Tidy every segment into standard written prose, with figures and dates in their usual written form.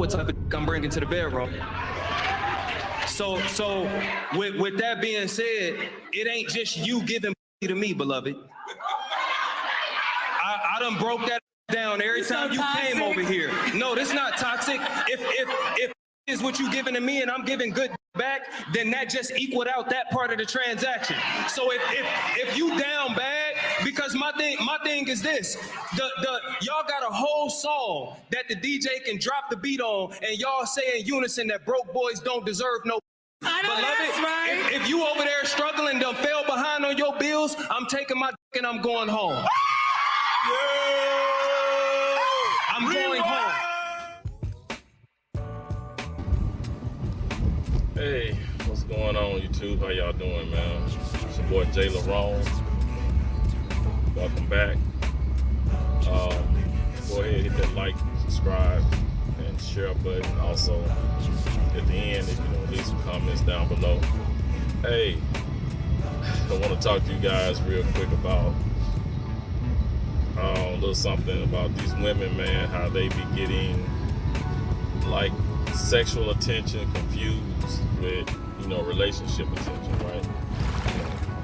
what type of I'm bringing to the bedroom. So with that being said, it ain't just you giving to me, beloved. I done broke that down every time you came over here. No, this not toxic. If is what you giving to me and I'm giving good back, then that just equaled out that part of the transaction. So if you down bad, because my thing is this, y'all got a whole song that the DJ can drop the beat on, and y'all say in unison that broke boys don't deserve no. I know that's right. If you over there struggling, done fell behind on your bills, I'm taking my dick and I'm going home. I'm going home. Hey, what's going on, YouTube? How y'all doing, man? It's your boy Jay Larone. Welcome back. Go ahead, hit that like, subscribe, and share button. Also, at the end, if you know, leave some comments down below. Hey, I want to talk to you guys real quick about a little something about these women, man, how they be getting like sexual attention confused with, you know, relationship attention, right?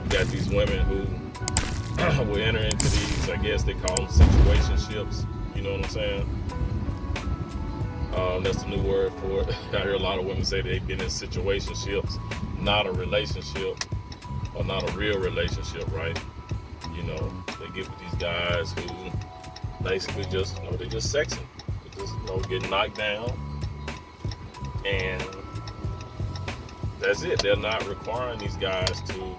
You got these women who will enter into these, I guess they call them situationships, you know what I'm saying? That's the new word for it. I hear a lot of women say they've been in situationships, not a relationship, or not a real relationship, right? You know, they get with these guys who basically just, you know, they're just sexing. They just, you know, get knocked down, and that's it. They're not requiring these guys to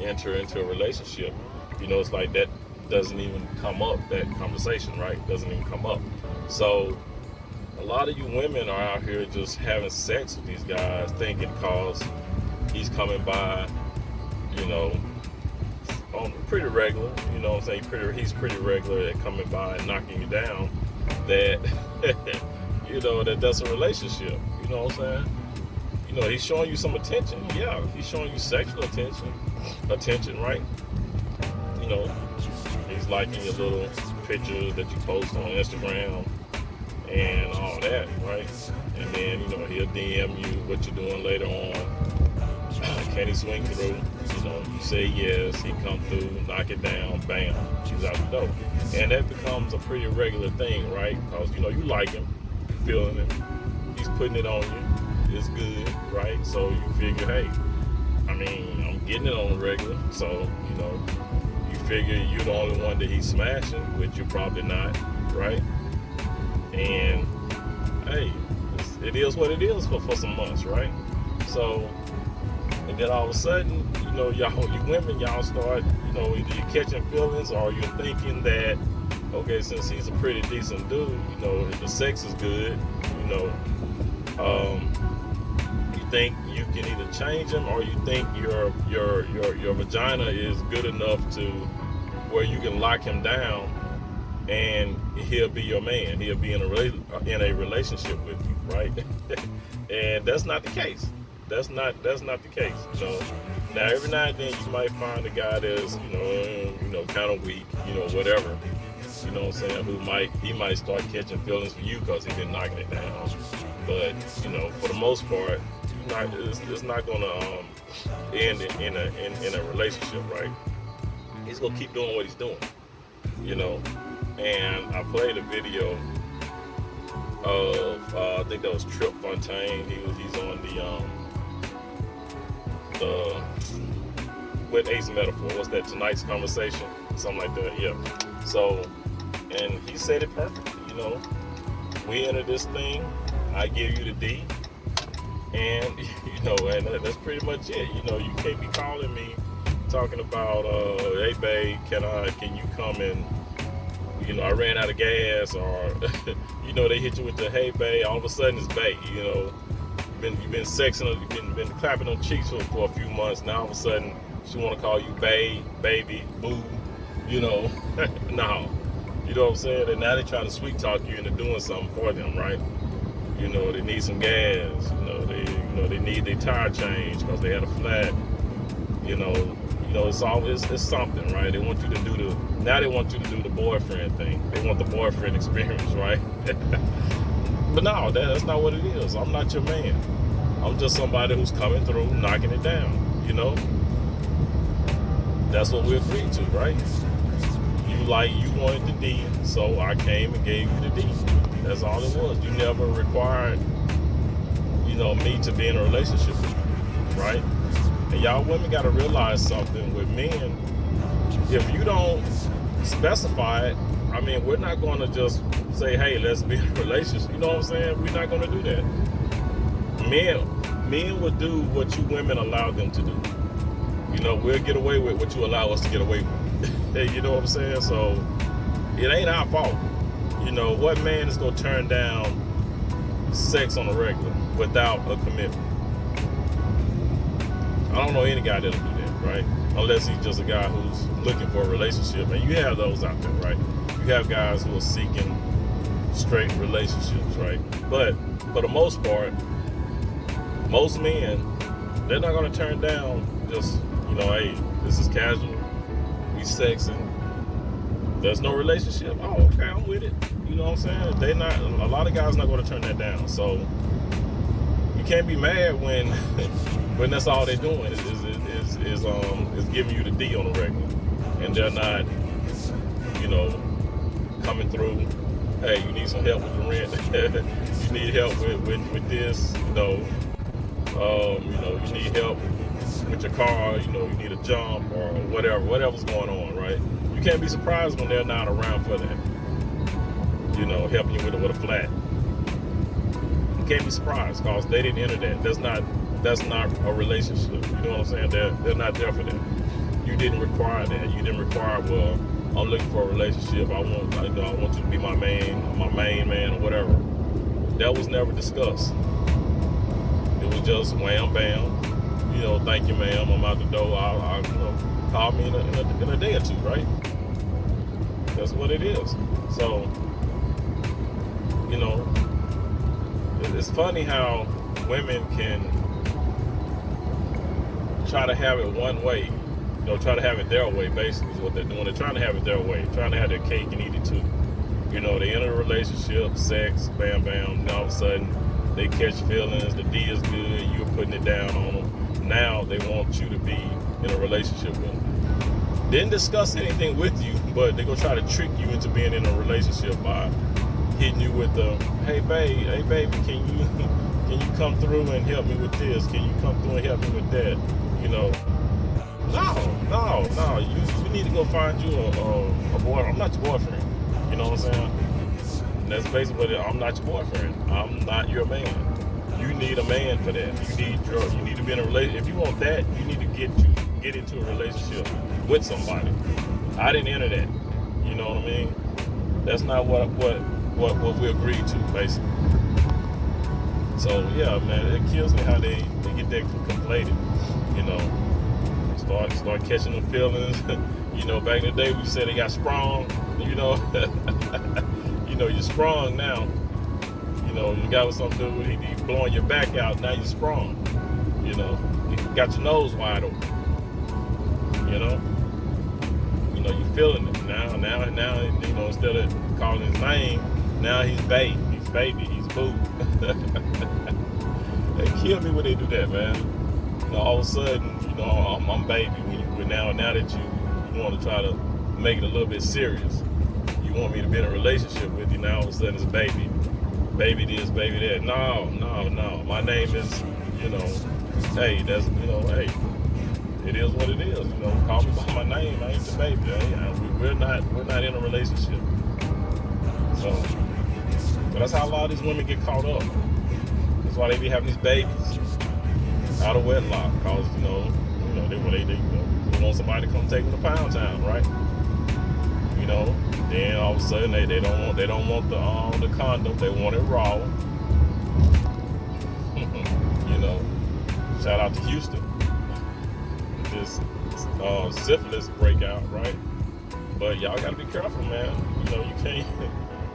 enter into a relationship. You know, it's like that doesn't even come up, that conversation, right? Doesn't even come up. So a lot of you women are out here just having sex with these guys, thinking cause he's coming by, you know, on pretty regular, you know what I'm saying? He's pretty regular at coming by and knocking you down, that, you know, that's a relationship, you know what I'm saying? You know, he's showing you some attention. Yeah, he's showing you sexual attention, right? You know, he's liking your little pictures that you post on Instagram and all that, right? And then, you know, he'll DM you what you're doing later on. Can he swing through? You know, you say yes, he come through, knock it down, bam, she's out the door. And that becomes a pretty regular thing, right? Because, you know, you like him, you're feeling him, he's putting it on you, it's good, right? So you figure, hey, I mean, I'm getting it on the regular, so, you know, you figure you're the only one that he's smashing, which you're probably not, right? And, hey, it is what it is for some months, right? So, and then all of a sudden, you know, you women, y'all start, you know, either you're catching feelings or you're thinking that, okay, since he's a pretty decent dude, you know, the sex is good, you know, you think you can either change him or you think your vagina is good enough to where you can lock him down and he'll be your man. He'll be in a relationship with you, right? And that's not the case. That's not the case. You know, now every now and then you might find a guy that's, you know, kind of weak, you know, whatever. You know what I'm saying? He might start catching feelings for you because he's been knocking it down. But, you know, for the most part, it's not gonna end in a relationship, right? He's gonna keep doing what he's doing, you know. And I played a video of I think that was Trip Fontaine. He's on the with Ace Metaphor. What's that? Tonight's Conversation, something like that. Yeah. So, and he said it perfectly. You know, we enter this thing. I give you the D, and you know, and that's pretty much it. You know, you can't be calling me talking about, hey babe, can you come and, you know, I ran out of gas, or you know, they hit you with the hey babe, all of a sudden it's babe. You know, you've been sexing, you've been clapping on cheeks for a few months. Now all of a sudden she want to call you babe, baby, boo. You know, no, you know what I'm saying? And now they trying to sweet talk you into doing something for them, right? You know, they need some gas. They need their tire change because they had a flat. You know, it's something, right? They want you to do the boyfriend thing. They want the boyfriend experience, right? But no, that's not what it is. I'm not your man. I'm just somebody who's coming through, knocking it down. You know, that's what we agreed to, right? You wanted the D, so I came and gave you the D. That's all it was. You never required, me to be in a relationship with you, right? And y'all women got to realize something with men. If you don't specify it, I mean, we're not going to just say, hey, let's be in a relationship. You know what I'm saying? We're not going to do that. Men will do what you women allow them to do. We'll get away with what you allow us to get away with. You know what I'm saying? So it ain't our fault. What man is going to turn down sex on a regular without a commitment? I don't know any guy that'll do that, right? Unless he's just a guy who's looking for a relationship. And you have those out there, right? You have guys who are seeking straight relationships, right? But for the most part, most men, they're not going to turn down just, hey, this is casual, we sexing, there's no relationship. Oh, okay, I'm with it. You know what I'm saying? A lot of guys not going to turn that down. So you can't be mad when when that's all they're doing is giving you the D on the regular, and they're not, coming through. Hey, you need some help with the rent. You need help with this. You need help with your car. You need a jump or whatever's going on, right? You can't be surprised when they're not around for that. Helping you with a flat. You can't be surprised because they didn't enter that. That's not a relationship. You know what I'm saying? They're not there for that. You didn't require that. You didn't require, well, I'm looking for a relationship. I want you to be my main man or whatever. That was never discussed. It was just wham bam. Thank you, ma'am. I'm out the door. I'll call me in a day or two, right? That's what it is. So, it's funny how women can try to have it one way, try to have it their way, basically is what they're doing. They're trying to have it their way, trying to have their cake and eat it too. They enter a relationship, sex, bam, bam, and all of a sudden they catch feelings, the D is good, you're putting it down on them. Now they want you to be in a relationship with them. Didn't discuss anything with you, but they're gonna try to trick you into being in a relationship by hitting you with the, hey baby, can you come through and help me with this? Can you come through and help me with that? No. You need to go find you a boy. I'm not your boyfriend. You know what I'm saying? And that's basically what I'm not your boyfriend. I'm not your man. You need a man for that. You need to be in a relationship. If you want that, you need to get into a relationship with somebody. I didn't enter that. You know what I mean? That's not what we agreed to, basically. So yeah, man, it kills me how they get that conflated. Start catching them feelings. Back in the day we said they got sprung. You're sprung now. You got with some dude, he blowing your back out. Now you're sprung. You got your nose wide open. You feeling it now. Instead of calling his name, now he's baby, he's boo. They kill me when they do that, man. All of a sudden, I'm baby. Now that you want to try to make it a little bit serious, you want me to be in a relationship with you. Now all of a sudden it's baby this, baby that. No. My name is, hey, that's, hey, it is what it is. Call me by my name. I ain't the baby. We're not in a relationship. So, but that's how a lot of these women get caught up. That's why they be having these babies out of wedlock, cause they want somebody to come take them to Pound Town, right? Then all of a sudden they don't want the condom, they want it raw. Shout out to Houston. This syphilis breakout, right? But y'all gotta be careful, man. You can't.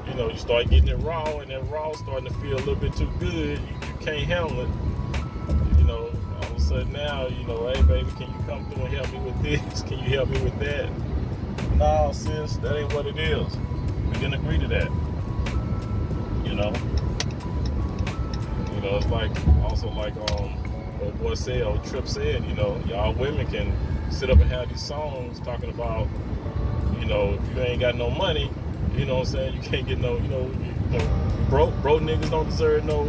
You start getting it raw, and that raw starting to feel a little bit too good. You can't handle it. All of a sudden now, hey baby, can you come through and help me with this? Can you help me with that? No, sis, that ain't what it is. We didn't agree to that. know, it's like also like old boy said, old Trip said, you know, y'all women can sit up and have these songs talking about, you know, if you ain't got no money, you know what I'm saying, you can't get no, you know, broke niggas don't deserve no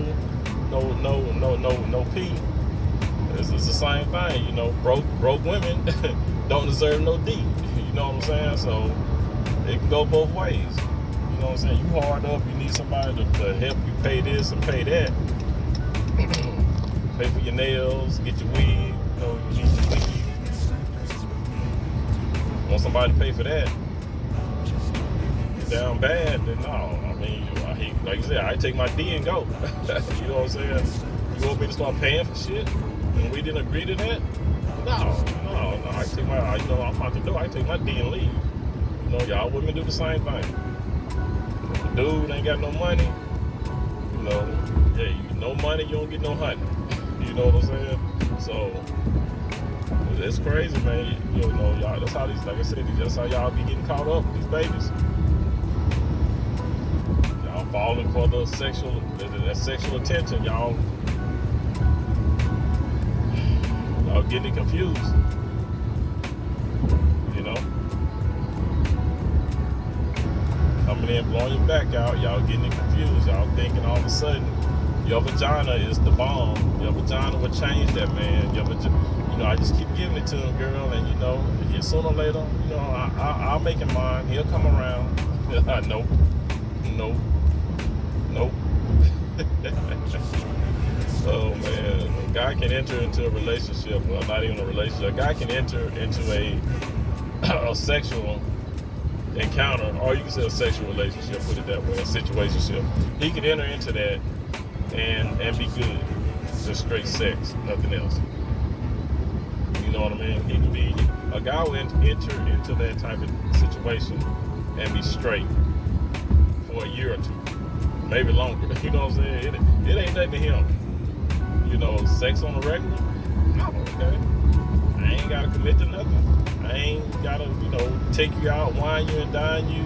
P. It's the same thing, you know, broke women don't deserve no D. You know what I'm saying? So it can go both ways. You know what I'm saying? You hard up, you need somebody to help you pay this and pay that. Pay for your nails, get your weed, you know, you need your weed. Want somebody to pay for that? You're down bad, then no. I mean, like you said, I take my D and go. You know what I'm saying? You want me to start paying for shit? And we didn't agree to that? No. I take my, you know, I'm out the door. I take my D and leave. You know, y'all women do the same thing. If the dude ain't got no money, you know, yeah, you no money, you don't get no honey. You know what I'm saying? So it's crazy, man. You know, y'all. That's how these, like I said, that's how y'all be getting caught up with these babies. Y'all falling for the sexual attention, y'all. Y'all getting it confused, you know. Coming in, blowing your back out, y'all getting it confused. Y'all thinking all of a sudden your vagina is the bomb. Your vagina will change that, man. You know, I just keep giving it to him, girl, and you know, sooner or later, you know, I'll make him mine. He'll come around. Nope. Oh man, a guy can enter into a relationship, well, not even a relationship. A guy can enter into a sexual encounter, or you can say a sexual relationship, put it that way, a situationship. He can enter into that and be good, just straight sex, nothing else. You know what I mean? He can be, a guy will enter into that type of situation and be straight for a year or two, maybe longer. You know what I'm saying? It ain't nothing to him. You know, sex on the regular? No, okay. I ain't gotta commit to nothing. I ain't gotta, you know, take you out, wine you and dine you.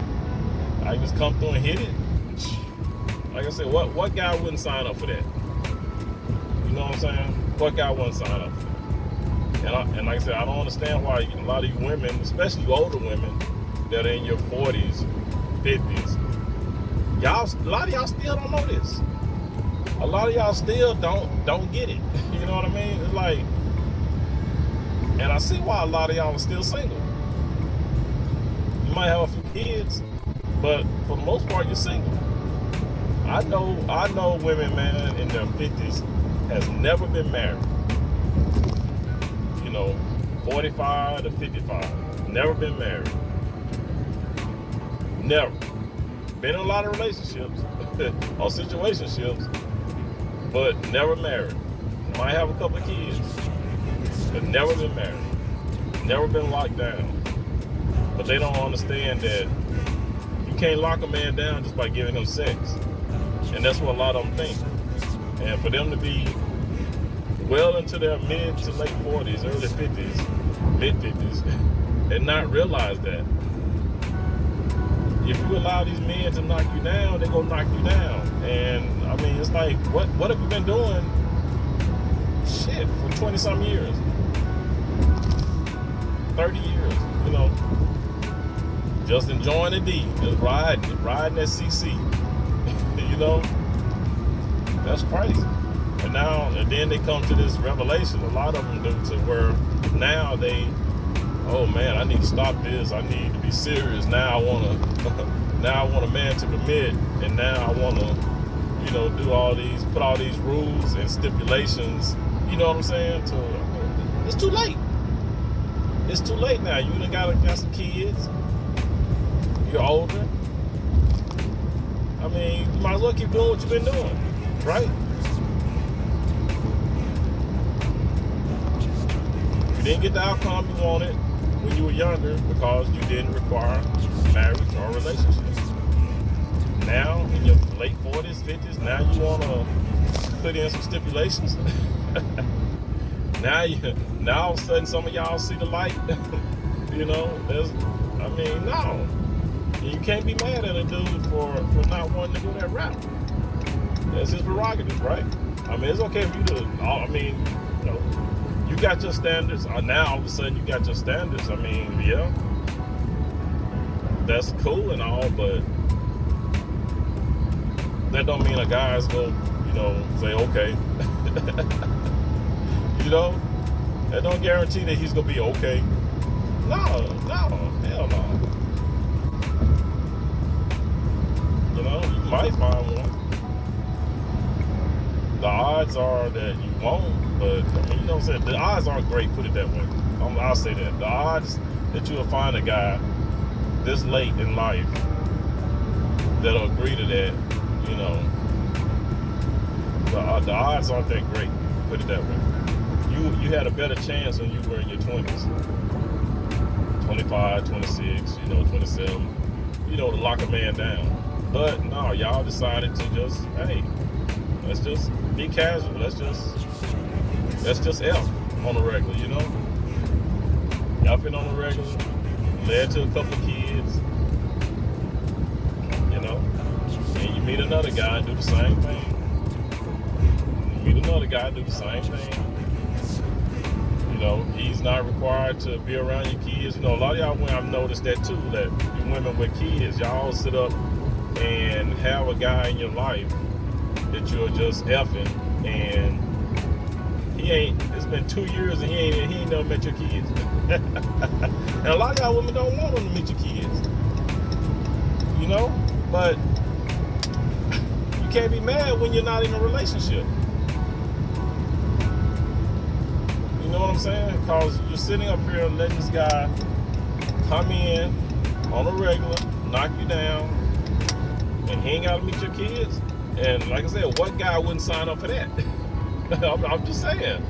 I just come through and hit it. Like I said, what guy wouldn't sign up for that? You know what I'm saying? What guy wouldn't sign up for that? And like I said, I don't understand why a lot of you women, especially you older women that are in your 40s, 50s, a lot of y'all still don't know this. A lot of y'all still don't get it. You know what I mean? It's like, and I see why a lot of y'all are still single. You might have a few kids, but for the most part, you're single. I know women, man, in their 50s has never been married. You know, 45 to 55, never been married. Never. Been in a lot of relationships or situationships, but never married. Might have a couple of kids, but never been married. Never been locked down. But they don't understand that you can't lock a man down just by giving him sex. And that's what a lot of them think. And for them to be well into their mid to late 40s, early 50s, mid 50s, and not realize that if you allow these men to knock you down, they're gonna knock you down. And I mean, it's like, what have you been doing? Shit, for 20-some years, 30 years, you know, just enjoying the D, just riding that CC, you know, that's crazy. And then they come to this revelation, a lot of them do, to where now oh man, I need to stop this. I need to be serious. Now I want a man to commit, and now I want to, you know, put all these rules and stipulations. You know what I'm saying? It's too late. It's too late now. You done got some kids. You're older. I mean, you might as well keep doing what you've been doing, right? You didn't get the outcome you wanted when you were younger because you didn't require marriage or a relationship. Now, in your late 40s, 50s, now you want to put in some stipulations. Now all of a sudden some of y'all see the light. You know, no. You can't be mad at a dude for not wanting to go that route. That's his prerogative, right? I mean, it's okay for you to, I mean, you know, you got your standards. Now, all of a sudden, you got your standards. I mean, yeah, that's cool and all, but that don't mean a guy's going to, you know, say, okay. You know, that don't guarantee that he's going to be okay. No, hell no. You know, you might find one. The odds are that you won't, but I mean, you know what I'm saying? The odds aren't great, put it that way. I'll say that. The odds that you'll find a guy this late in life that'll agree to that, you know, the odds aren't that great, put it that way. You had a better chance when you were in your 20s, 25, 26, you know, 27, you know, to lock a man down. But no, y'all decided to just, hey, let's just be casual. Let's just F on the regular, you know? F'ing on the regular, led to a couple of kids, you know? And you meet another guy and do the same thing. You meet another guy and do the same thing. You know, he's not required to be around your kids. You know, a lot of y'all women, I've noticed that too, that you women with kids, y'all sit up and have a guy in your life that you're just effing, and it's been 2 years and he ain't never met your kids. And a lot of y'all women don't want him to meet your kids. You know? But you can't be mad when you're not in a relationship. You know what I'm saying? Because you're sitting up here and letting this guy come in on a regular, knock you down, and he ain't got to meet your kids. And like I said, what guy wouldn't sign up for that? I'm just saying.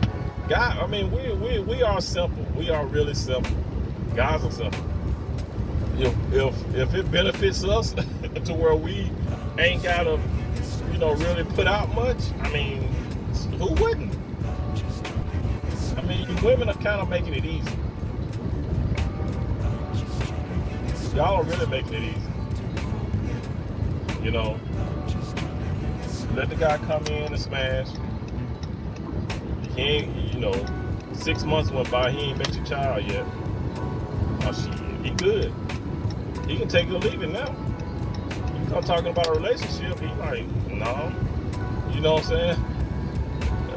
I mean, we are simple. We are really simple. Guys are simple. If it benefits us to where we ain't gotta, you know, really put out much, I mean, who wouldn't? I mean, you women are kind of making it easy. Y'all are really making it easy. You know, let the guy come in and smash. He ain't, you know, 6 months went by, he ain't met your child yet. Oh shit, he good. He can take it or leave it now. You come talking about a relationship, he like, no. You know what I'm saying?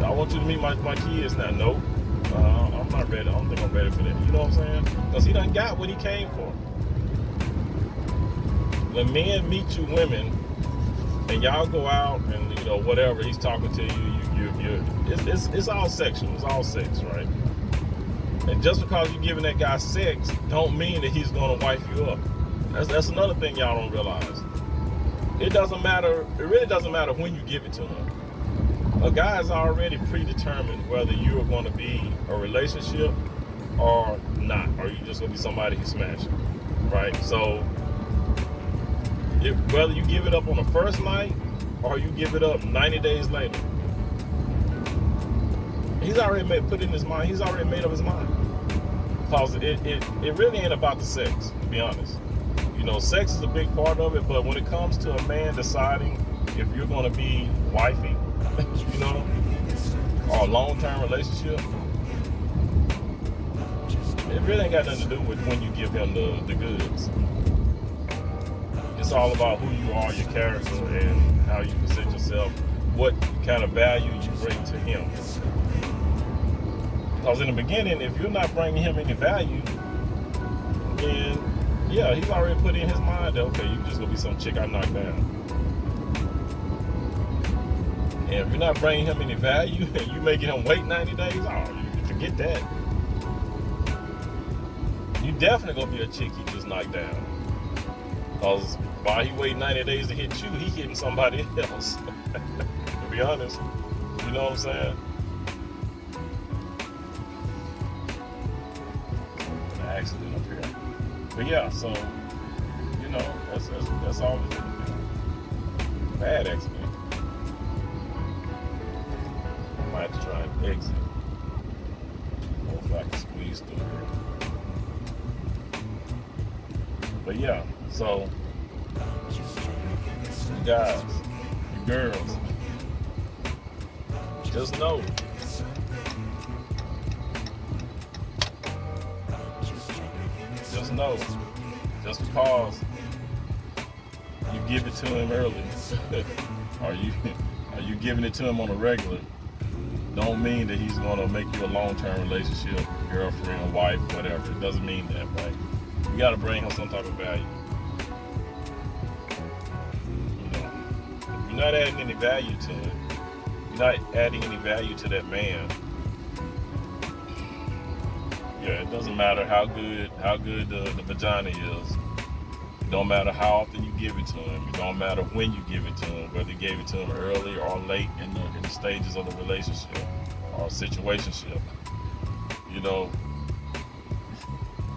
I want you to meet my kids now. Nope. I'm not ready. I don't think I'm ready for that. You know what I'm saying? Because he done got what he came for. When men meet you women, and y'all go out and, you know, whatever, he's talking to you, it's all sexual. It's all sex, right? And just because you're giving that guy sex don't mean that he's going to wife you up. That's another thing y'all don't realize. It really doesn't matter when you give it to him. A guy's already predetermined whether you're going to be a relationship or not, or you're just going to be somebody he smashes, right? So whether you give it up on the first night or you give it up 90 days later, he's already made up his mind. Because it really ain't about the sex, to be honest. You know, sex is a big part of it, but when it comes to a man deciding if you're going to be wifey, you know, or a long-term relationship, it really ain't got nothing to do with when you give him the goods. It's all about who you are, your character, and how you present yourself, what kind of value you bring to him. Because in the beginning, if you're not bringing him any value, then yeah, he's already put in his mind that, okay, you're just going to be some chick I knock down. And if you're not bringing him any value and you making him wait 90 days, oh, you forget that. You definitely going to be a chick he just knocked down. Because while he waiting 90 days to hit you, he hitting somebody else. To be honest. You know what I'm saying? An accident up here. But yeah, so, you know, that's all it is. Bad accident. Might have to try and exit. Hopefully I can squeeze through here. But yeah, so you guys, you girls, Just know. Just know. Just because you give it to him early, are you giving it to him on a regular, don't mean that he's gonna make you a long-term relationship, girlfriend, wife, whatever. It doesn't mean that, right? You gotta bring him some type of value. You know, if you're not adding any value to it, you're not adding any value to that man. Yeah, it doesn't matter how good the vagina is. It don't matter how often you give it to him. It don't matter when you give it to him, whether you gave it to him early or late in the stages of the relationship or situationship. You know,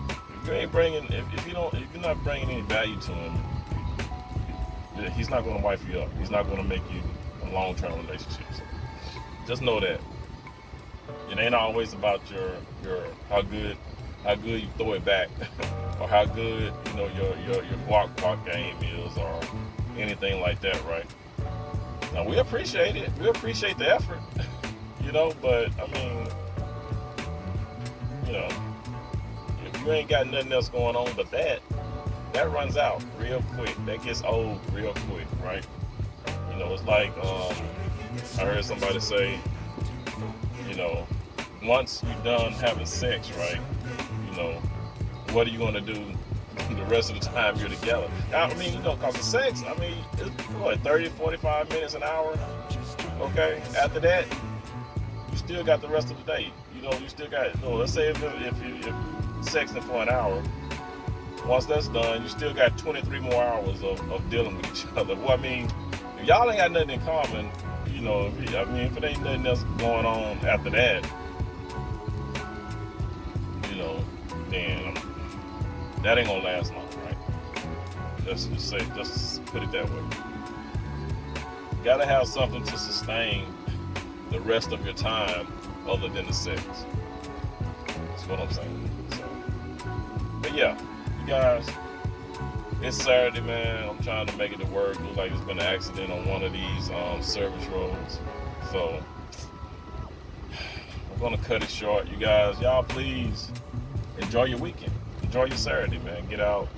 if you ain't bringing, if you're not bringing any value to him, he's not going to wife you up. He's not going to make you a long-term relationship. So just know that. It ain't always about your how good you throw it back, or how good your guac game is, or anything like that, right? Now we appreciate it. We appreciate the effort, But I mean, if you ain't got nothing else going on but that runs out real quick. That gets old real quick, right? It's like I heard somebody say, once you're done having sex, right? What are you gonna do the rest of the time you're together? I mean, cause the sex, I mean, it's what, 30, 45 minutes, an hour, okay? After that, you still got the rest of the day. You still got, let's say if you're sexing for an hour, once that's done, you still got 23 more hours of dealing with each other. Well, I mean, if y'all ain't got nothing in common, if it ain't nothing else going on after that, then that ain't gonna last long, right? Let's just put it that way. You gotta have something to sustain the rest of your time other than the sex. That's what I'm saying. So, but yeah, you guys, it's Saturday, man. I'm trying to make it to work. Looks like there's been an accident on one of these service roads. So I'm gonna cut it short. You guys, y'all please enjoy your weekend. Enjoy your Saturday, man. Get out.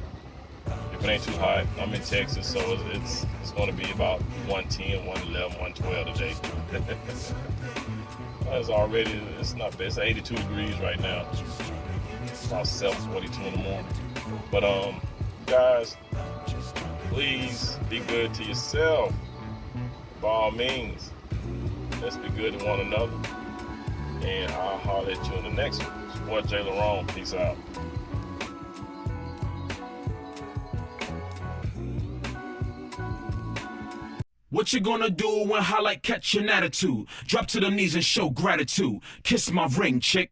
If it ain't too hot, I'm in Texas, so it's going to be about 110, 111, 112 today. It's not bad. It's 82 degrees right now. It's about 7:42 in the morning. But guys, please be good to yourself. By all means, let's be good to one another. And I'll holler at you in the next one. It's your boy Jay Larone. Peace out. What you gonna do when highlight catch an attitude? Drop to the knees and show gratitude. Kiss my ring, chick.